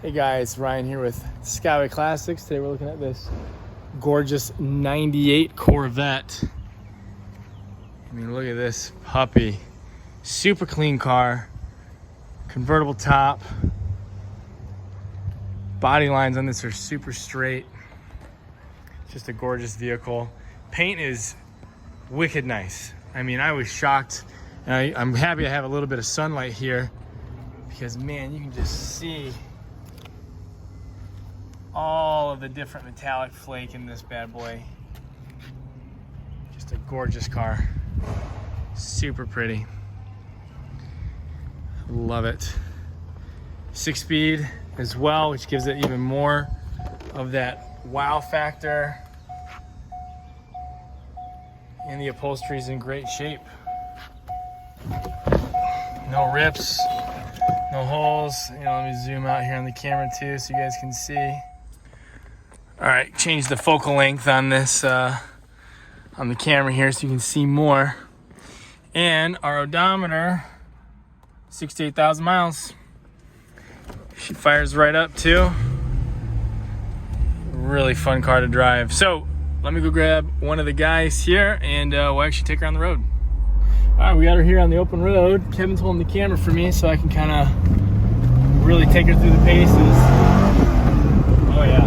Hey guys, Ryan here with Skyway Classics. Today we're looking at this gorgeous 98 Corvette. I mean, look at this puppy. Super clean car, convertible top. Body lines on this are super straight. Just a gorgeous vehicle. Paint is wicked nice. I mean, I was shocked, and I'm happy I have a little bit of sunlight here because, man, you can just see all of the different metallic flake in this bad boy. Just a gorgeous car. Super pretty. Love it. 6-speed as well, which gives it even more of that wow factor. And the upholstery is in great shape. No rips, no holes. You know, let me zoom out here on the camera too so you guys can see. All right, change the focal length on this, on the camera here so you can see more. And our odometer, 68,000 miles. She fires right up too. Really fun car to drive. So let me go grab one of the guys here and we'll actually take her on the road. All right, we got her here on the open road. Kevin's holding the camera for me so I can kind of really take her through the paces. Oh yeah.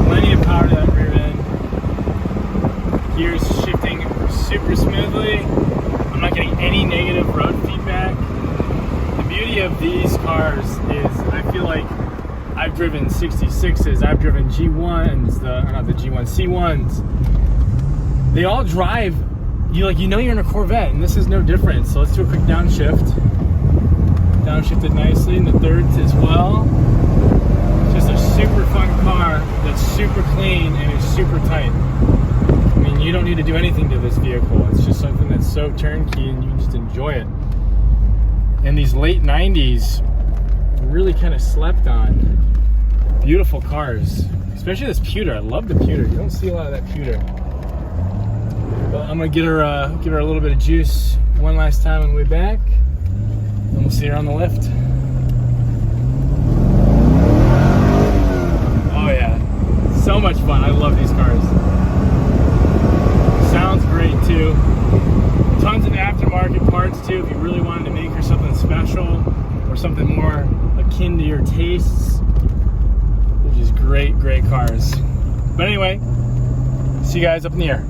Plenty of power to that rear end. Gears shifting super smoothly. I'm not getting any negative road feedback. The beauty of these cars is I feel like I've driven 66s, I've driven G1s, not the G1, C1s. They all drive, you know you're in a Corvette, and this is no different. So let's do a quick downshift. Downshifted nicely, and the thirds as well. Just a super fun car that's super clean and is super tight. I mean, you don't need to do anything to this vehicle. It's just something that's so turnkey and you can just enjoy it. And these late 90s really kind of slept on. Beautiful cars, especially this Pewter. I love the Pewter. You don't see a lot of that Pewter. But I'm gonna give her a little bit of juice one last time on the way back, and we'll see her on the lift. So much fun. I love these cars. Sounds great too. Tons of aftermarket parts too if you really wanted to make her something special or something more akin to your tastes. They're just great cars. But anyway, see you guys up in the air.